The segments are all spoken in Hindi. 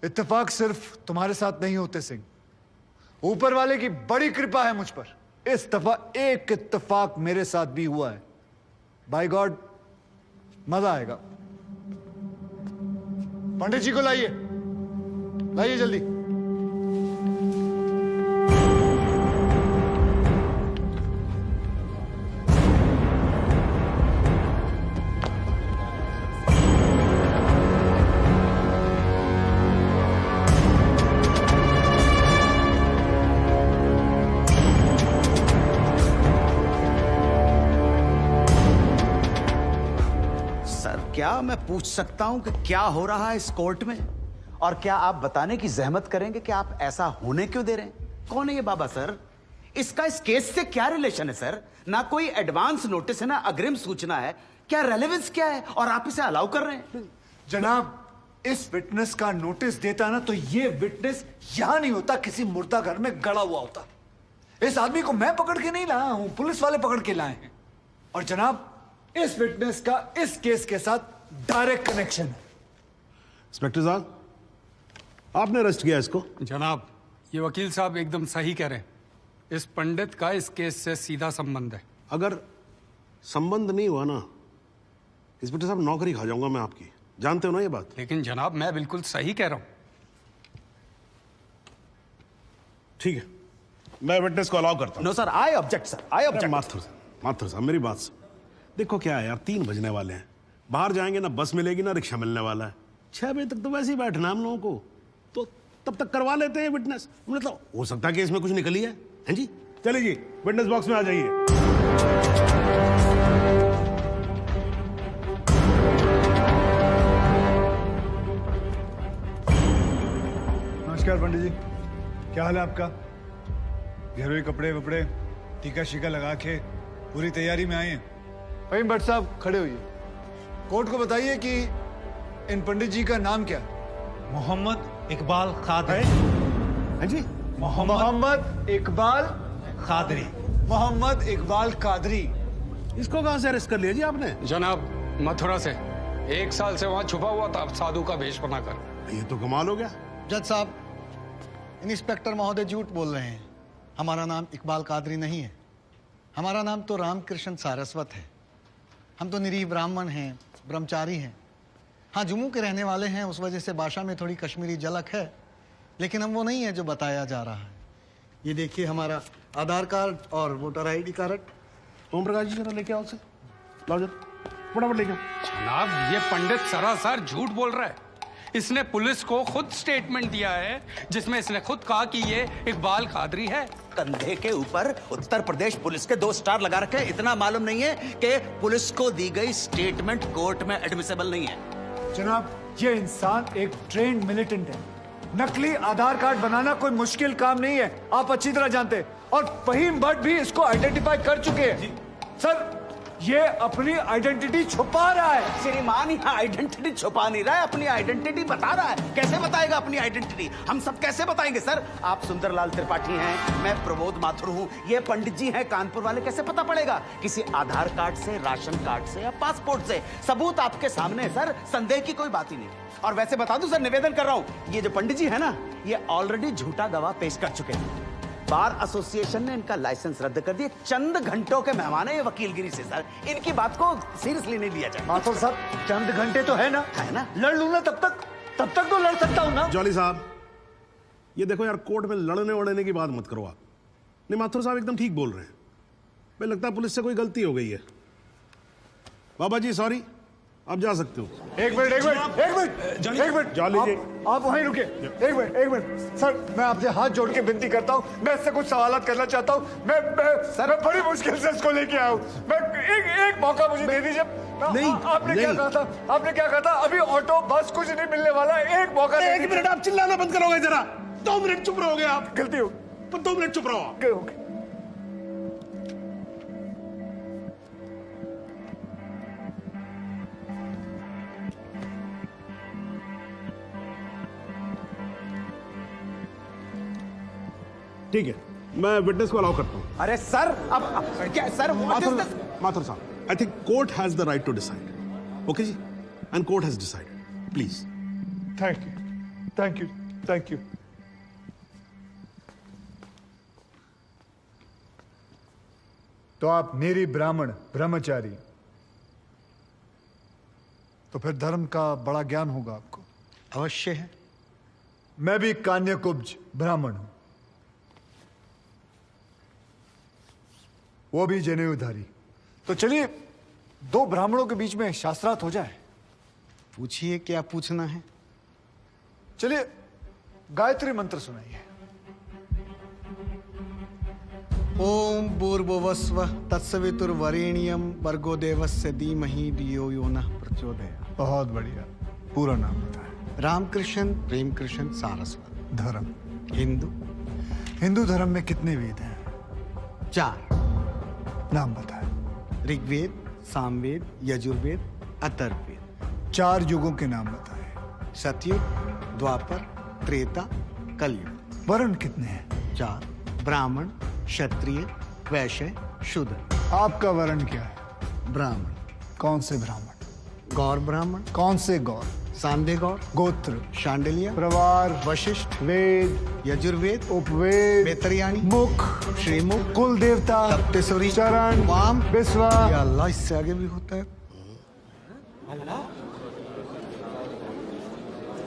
इत्तेफाक सिर्फ तुम्हारे साथ नहीं होते सिंह, ऊपर वाले की बड़ी कृपा है मुझ पर। इस दफा एक इत्तेफाक मेरे साथ भी हुआ है। बाय गॉड, मजा आएगा। पंडित जी को लाइए, लाइए जल्दी। क्या मैं पूछ सकता हूं कि क्या हो रहा है इस कोर्ट में? और क्या आप बताने की जहमत करेंगे कि आप ऐसा होने क्यों दे रहे हैं? कौन है ये बाबा सर? इसका इस केस से क्या रिलेशन है सर? ना कोई एडवांस नोटिस है, ना अग्रिम सूचना है। क्या रेलेवेंस क्या है? और आप इसे अलाउ कर रहे हैं? जनाब, इस विटनेस का नोटिस देता ना तो ये विटनेस यहां नहीं होता, किसी मुर्दा घर में गड़ा हुआ होता। इस आदमी को मैं पकड़ के नहीं लाया हूं, पुलिस वाले पकड़ के लाए हैं। और जनाब, इस विटनेस का इस केस के साथ डायरेक्ट कनेक्शन है। इंस्पेक्टर साहब, आपने अरेस्ट किया इसको? जनाब, ये वकील साहब एकदम सही कह रहे हैं। इस पंडित का इस केस से सीधा संबंध है। अगर संबंध नहीं हुआ ना, इंस्पेक्टर साहब, नौकरी खा जाऊंगा मैं आपकी। जानते हो ना ये बात? लेकिन जनाब, मैं बिल्कुल सही कह रहा हूं। ठीक है, मैं विटनेस को अलाउ करता हूं। No sir, I object sir, I object. Mathur sahab, मेरी बात सुन। देखो क्या है यार, 3 बजने वाले हैं, बाहर जाएंगे ना बस मिलेगी ना रिक्शा मिलने वाला है। 6 बजे तक तो वैसे ही बैठना हम लोगों को, तो तब तक करवा लेते हैं विटनेस। मतलब हो सकता है कि इसमें कुछ निकली है। हैं जी? चलिए जी, विटनेस बॉक्स में आ जाइए। नमस्कार पंडित जी, क्या हाल है आपका? घरेलू कपड़े वपड़े, टीका शीका लगा के पूरी तैयारी में आए हैं। भाई भट्ट साहब खड़े होइए। कोर्ट को बताइए कि इन पंडित जी का नाम क्या है? मोहम्मद इकबाल कादरी। हैं जी? मोहम्मद इकबाल कादरी। मोहम्मद इकबाल कादरी। इसको कहां से अरेस्ट कर लिया जी आपने? जनाब, मथुरा से 1 साल से वहां छुपा हुआ था साधु का भेष बनाकर। ये तो कमाल हो गया। जज साहब, इंस्पेक्टर महोदय झूठ बोल रहे हैं। हमारा नाम इकबाल कादरी नहीं है, हमारा नाम तो रामकृष्ण सारस्वत है। हम तो निरीह ब्राह्मण हैं, ब्रह्मचारी हैं। हाँ, जम्मू के रहने वाले हैं, उस वजह से भाषा में थोड़ी कश्मीरी झलक है, लेकिन हम वो नहीं है जो बताया जा रहा है। ये देखिए हमारा आधार कार्ड और voter ID card. Om Prakash ji, जरा लेके आओ उसे। लाओ जरा, फटाफट लेके आओ। जनाब, ये पंडित सरासर झूठ बोल रहा है। इसने पुलिस को खुद स्टेटमेंट दिया है जिसमें इसने खुद कहा कि ये इकबाल कादरी है। कंधे के ऊपर उत्तर प्रदेश पुलिस के 2 स्टार लगा रखे। इतना मालूम नहीं है कि पुलिस को दी गई स्टेटमेंट कोर्ट में एडमिसेबल नहीं है। जनाब, ये इंसान एक ट्रेन्ड मिलिटेंट है। नकली आधार कार्ड बनाना कोई मुश्किल काम नहीं है, आप अच्छी तरह जानते हैं। और फहीम भट्ट भी इसको आइडेंटिफाई कर चुके हैं। सर, ये अपनी आइडेंटिटी छुपा रहा है। श्रीमान यहाँ आइडेंटिटी छुपा नहीं रहा है, अपनी आइडेंटिटी बता रहा है। कैसे बताएगा अपनी आइडेंटिटी? हम सब कैसे बताएंगे सर? आप सुंदरलाल त्रिपाठी हैं, मैं प्रबोध माथुर हूँ, ये पंडित जी हैं कानपुर वाले। कैसे पता पड़ेगा? किसी आधार कार्ड से, राशन कार्ड से या पासपोर्ट से। सबूत आपके सामने है सर, संदेह की कोई बात ही नहीं। और वैसे बता दूं सर, निवेदन कर रहा हूं, ये जो पंडित जी है ना, ये ऑलरेडी झूठा गवाह पेश कर चुके हैं। बार एसोसिएशन ने इनका लाइसेंस रद्द कर दिया। चंद घंटों के मेहमान है ये वकीलगिरी से सर, इनकी बात को सीरियसली नहीं लिया जाए। माथुर साहब, चंद घंटे तो है ना, लड़ लूं ना तब तक तो लड़ सकता हूं ना। जॉली साहब, ये देखो यार, कोर्ट में लड़ने वड़ने की बात मत करो आप। नहीं, माथुर साहब एकदम ठीक बोल रहे हैं। मुझे लगता है पुलिस से कोई गलती हो गई है। बाबा जी सॉरी, आप जा सकते हो। एक मिनट जॉली जी, आप वहीं रुके। एक मिनट सर, मैं आपसे हाथ जोड़ के विनती करता हूँ, मैं इससे कुछ सवालात करना चाहता हूँ। मैं बड़ी मुश्किल से इसको लेके आया हूँ। मैं एक मौका मुझे दे दीजिए। नहीं, आपने क्या कहा था? आपने क्या कहा था? अभी ऑटो बस कुछ नहीं मिलने वाला, एक मौका। 1 मिनट आप चिल्लाना बंद करोगे जरा? 2 मिनट चुप रहोगे आप? गलती हो, 2 मिनट चुप रहो आप। ठीक है, मैं विटनेस को अलाउ करता हूं। अरे सर, अब क्या sir? Mathur sahab, I think court has the right to decide. Okay ji, and court has decided. Please. Thank you. Thank you, thank you. तो आप निरी ब्राह्मण ब्रह्मचारी, तो फिर धर्म का बड़ा ज्ञान होगा आपको। अवश्य है। मैं भी कान्यकुब्ज ब्राह्मण हूं, वो भी जनेऊधारी। तो चलिए दो ब्राह्मणों के बीच में शास्त्रार्थ हो जाए। पूछिए, क्या पूछना है? चलिए गायत्री मंत्र सुनाइए। ओम भूर्भुवस्व तत्सवितुर्वरेण्यम भर्गो देवस्य धीमहि धियो यो नः प्रचोदयात्। बहुत बढ़िया, पूरा नाम बताएं। रामकृष्ण प्रेमकृष्ण सारस्वत। धर्म? हिंदू। हिंदू धर्म में कितने वेद हैं? 4। नाम बताएं। ऋग्वेद, सामवेद, यजुर्वेद, अथर्ववेद। 4 युगों के नाम बताएं। सतयुग, द्वापर, त्रेता, कलयुग। वर्ण कितने हैं? 4। ब्राह्मण, क्षत्रिय, वैश्य, शूद्र। आपका वर्ण क्या है? ब्राह्मण। कौन से ब्राह्मण? गौर ब्राह्मण। कौन से गौर? सांदे गौर। गोत्र? शांडिल्य। प्रवार? वशिष्ठ। वेद? यजुर्वेद। उपवेद? बेतरियाणी। मुख? श्रीमुख। कुल देवता? सप्तसुरी। चरण? वाम। विश्वा? या अल्लाह, इससे आगे भी होता है।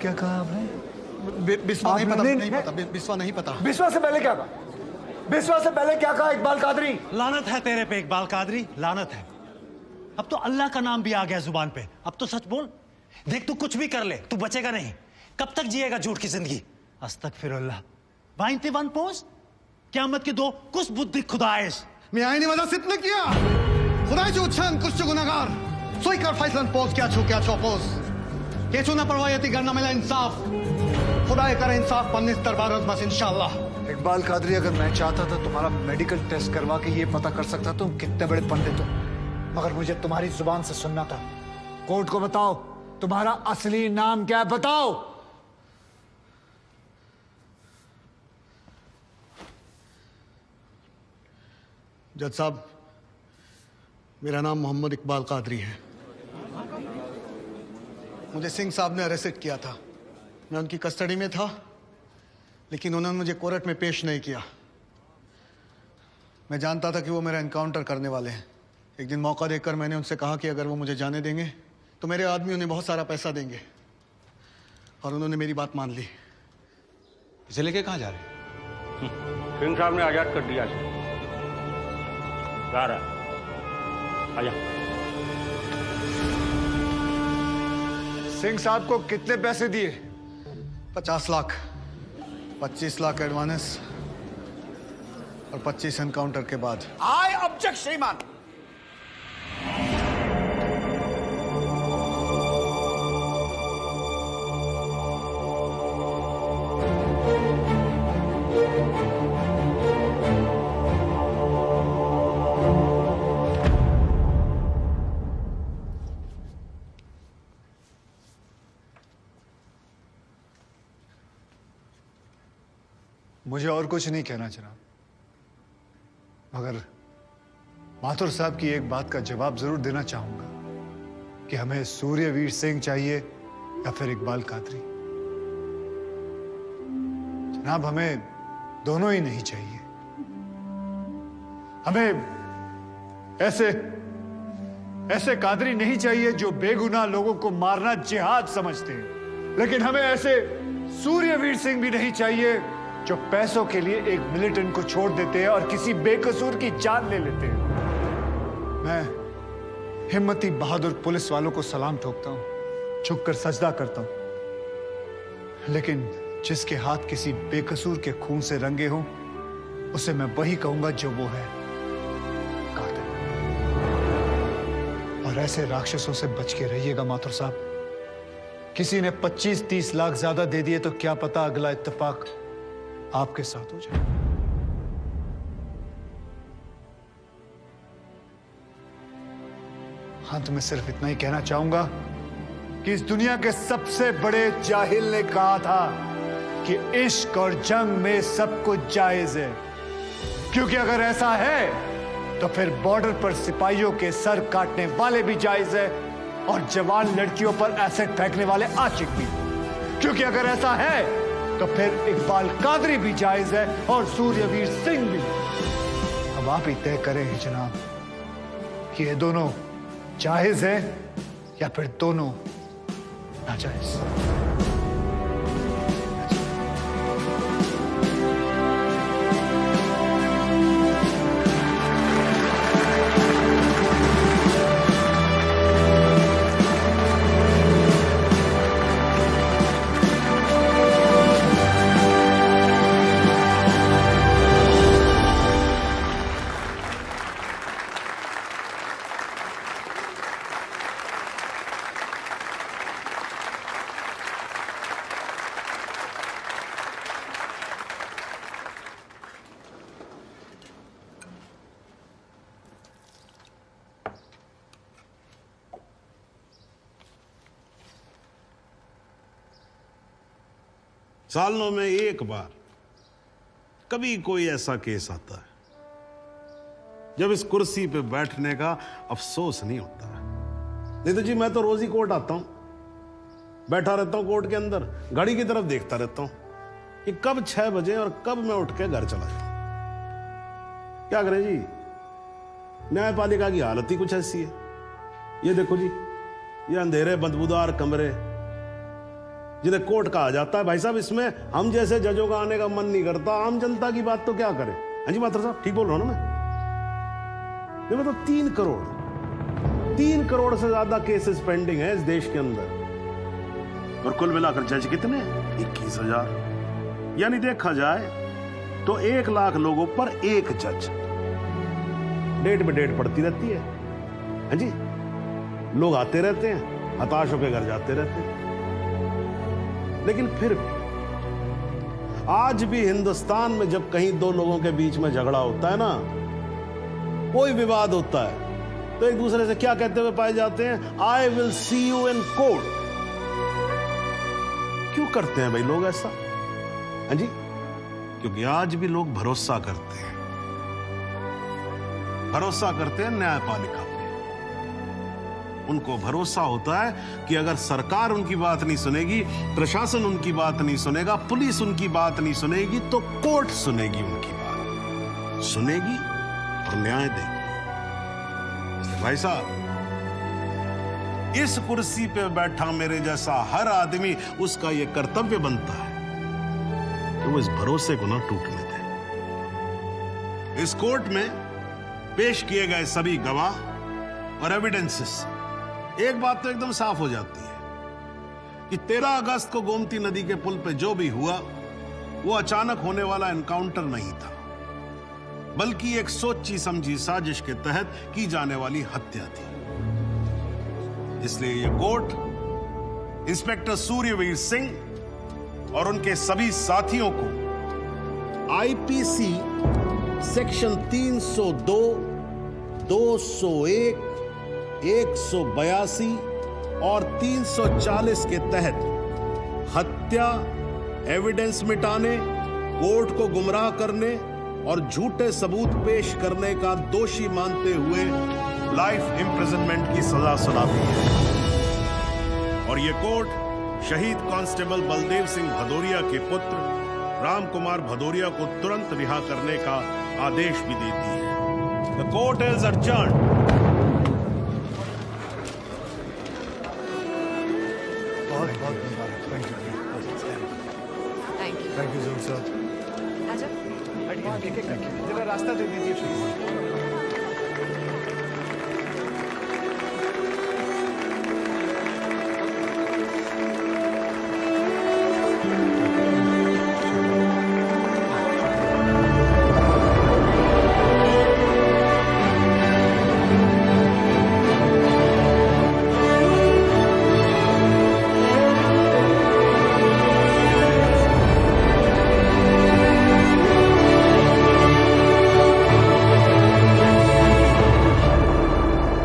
क्या कहा आपने? बिस्वा नहीं आपने- पता, नहीं, नहीं नहीं। पता, बिस्वा नहीं पता। विश्वा से पहले क्या कहा? विश्वा से पहले क्या कहा इकबाल कादरी? लानत है तेरे पे इकबाल कादरी, लानत है। अब तो अल्लाह का नाम भी आ गया जुबान पे। अब तो सच बोल। देख तू कुछ भी कर ले, तू बचेगा नहीं। कब तक जिएगा झूठ की जिंदगी? अस्तगफिरुल्लाह। वाइनते वन पोस क़यामत के 2 कुछ बुद्धि खुदाइश। मैं आईने वाला सिद्ध किया। खुदा जो उच्छन कुछ गुनाहगार सोई कर फैसलन पोस क्या छो पोस के छो ना परवायती करना मिला इंसाफ। खुदा करे इंसाफ पन्नीस दरबार बस इंशाअल्लाह। इकबाल कादरी, अगर मैं चाहता था तुम्हारा मेडिकल टेस्ट करवा के ये पता कर सकता तुम कितने बड़े पंडित हो, मगर मुझे तुम्हारी जुबान से सुनना था। कोर्ट को बताओ तुम्हारा असली नाम क्या है, बताओ। जज साहब, मेरा नाम मोहम्मद इकबाल कादरी है। मुझे सिंह साहब ने अरेस्ट किया था। मैं उनकी कस्टडी में था, लेकिन उन्होंने मुझे कोर्ट में पेश नहीं किया। मैं जानता था कि वो मेरा एनकाउंटर करने वाले हैं। एक दिन मौका देकर मैंने उनसे कहा कि अगर वो मुझे जाने देंगे तो मेरे आदमी उन्हें बहुत सारा पैसा देंगे, और उन्होंने मेरी बात मान ली। इसे लेके कहाँ जा रहे हैं? सिंह साहब ने आजाद कर दिया इसे। जा रहा है। आजा। सिंह साहब को कितने पैसे दिए? 50 लाख, 25 लाख एडवांस और 25 एनकाउंटर के बाद। आई ऑब्जेक्ट श्रीमान। मुझे और कुछ नहीं कहना जनाब, मगर माथुर साहब की एक बात का जवाब जरूर देना चाहूंगा कि हमें सूर्यवीर सिंह चाहिए या फिर इकबाल कादरी। जनाब, हमें दोनों ही नहीं चाहिए। हमें ऐसे कादरी नहीं चाहिए जो बेगुनाह लोगों को मारना जिहाद समझते हैं, लेकिन हमें ऐसे सूर्यवीर सिंह भी नहीं चाहिए जो पैसों के लिए एक मिलिटेंट को छोड़ देते हैं और किसी बेकसूर की जान ले लेते हैं। मैं हिम्मती बहादुर पुलिस वालों को सलाम ठोकता हूं, झुककर सजदा करता हूं, लेकिन जिसके हाथ किसी बेकसूर के खून से रंगे हों, उसे मैं वही कहूंगा जो वो है, कातिल। और ऐसे राक्षसों से बच के रहिएगा माथुर साहब। किसी ने 25-30 लाख ज्यादा दे दिए तो क्या पता अगला इत्तेफाक आपके साथ हो जाए। अंत में सिर्फ इतना ही कहना चाहूंगा कि इस दुनिया के सबसे बड़े जाहिल ने कहा था कि इश्क और जंग में सब कुछ जायज है, क्योंकि अगर ऐसा है तो फिर बॉर्डर पर सिपाहियों के सर काटने वाले भी जायज है और जवान लड़कियों पर एसिड फेंकने वाले आशिक भी, क्योंकि अगर ऐसा है तो फिर इकबाल कादरी भी जायज है और सूर्यवीर सिंह भी। अब आप ही तय करें जनाब कि ये दोनों जायज है या फिर दोनों नाजायज। सालों में एक बार कभी कोई ऐसा केस आता है जब इस कुर्सी पे बैठने का अफसोस नहीं होता है। नहीं तो जी मैं तो रोज ही कोर्ट आता हूं, बैठा रहता हूं कोर्ट के अंदर, घड़ी की तरफ देखता रहता हूं कि कब 6 बजे और कब मैं उठ के घर चला जाऊं। क्या करें जी, न्यायपालिका की हालत ही कुछ ऐसी है। ये देखो जी, ये अंधेरे बदबूदार कमरे जिन्हें कोर्ट कहा जाता है। भाई साहब, इसमें हम जैसे जजों का आने का मन नहीं करता। आम जनता की बात तो क्या करें। हाँ जी मात्र साहब, ठीक बोल रहा हूं ना मैं? ये मतलब 3 करोड़ से ज्यादा केसेस पेंडिंग है इस देश के अंदर, और कुल मिलाकर जज कितने? 21,000। यानी देखा जाए तो 1 लाख लोगों पर 1 जज। डेट पे डेट पड़ती रहती है। हाँ जी, लोग आते रहते हैं, हताश होकर घर जाते रहते हैं। लेकिन फिर भी आज भी हिंदुस्तान में जब कहीं 2 लोगों के बीच में झगड़ा होता है ना, कोई विवाद होता है, तो एक दूसरे से क्या कहते हुए पाए जाते हैं? I will see you in court. क्यों करते हैं भाई लोग ऐसा? हाँ जी, क्योंकि आज भी लोग भरोसा करते हैं, न्यायपालिका पे। उनको भरोसा होता है कि अगर सरकार उनकी बात नहीं सुनेगी, प्रशासन उनकी बात नहीं सुनेगा, पुलिस उनकी बात नहीं सुनेगी, तो कोर्ट सुनेगी, उनकी बात सुनेगी और न्याय देगी। भाई साहब, इस कुर्सी पे बैठा मेरे जैसा हर आदमी, उसका यह कर्तव्य बनता है कि वो इस भरोसे को ना टूटने दे। इस कोर्ट में पेश किए गए सभी गवाह और एविडेंसेस, एक बात तो एकदम साफ हो जाती है कि 13 अगस्त को गोमती नदी के पुल पे जो भी हुआ वो अचानक होने वाला एनकाउंटर नहीं था, बल्कि एक सोची समझी साजिश के तहत की जाने वाली हत्या थी। इसलिए यह कोर्ट इंस्पेक्टर सूर्यवीर सिंह और उनके सभी साथियों को आईपीसी सेक्शन 302, 201, 182 और 340 के तहत हत्या, एविडेंस मिटाने, कोर्ट को गुमराह करने और झूठे सबूत पेश करने का दोषी मानते हुए लाइफ इम्प्रिजनमेंट की सजा सुनाती है। और यह कोर्ट शहीद कांस्टेबल बलदेव सिंह भदौरिया के पुत्र राम कुमार भदौरिया को तुरंत रिहा करने का आदेश भी देती है। The court is adjourned। बहुत मुबारक। Thank you sir. जरा रास्ता दे दीजिए प्लीज।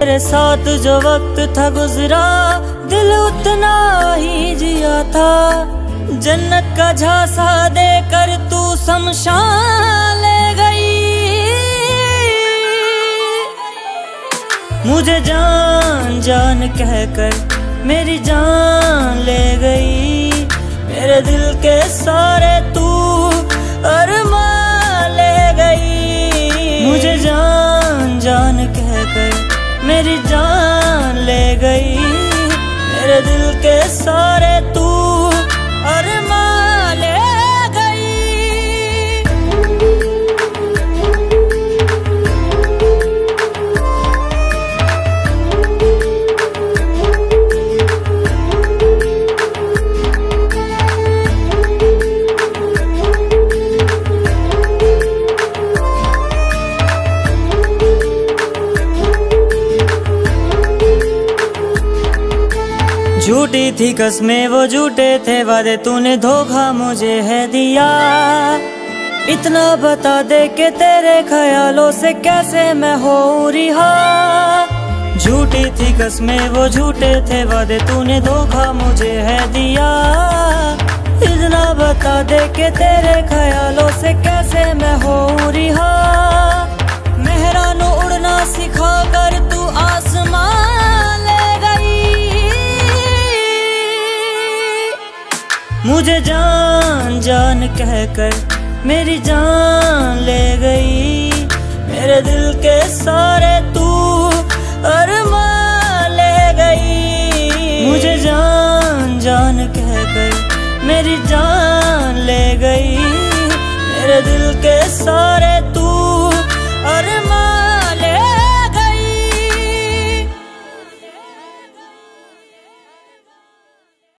मेरे साथ जो वक्त था गुजरा, दिल उतना ही जिया था। जन्नत का झांसा देकर तू शमशान ले गई। मुझे जान जान कहकर मेरी जान ले गई। झूठी थी कसमें वो झूठे थे वादे, तूने धोखा मुझे है दिया। इतना बता दे कि तेरे ख्यालों से कैसे मैं हो रिहा। झूठी थी कसमें वो झूठे थे वादे, तूने धोखा मुझे है दिया। इतना बता दे कि तेरे ख्यालों से कैसे मैं हो रिहा। मेहरानू उड़ना सिखा कर तू आसमान ले गई। मुझे जान जान कहकर मेरी जान ले गई। मेरे दिल के सारे तू अरमान ले गई। मुझे जान जान कहकर मेरी जान ले गई। मेरे दिल के सारे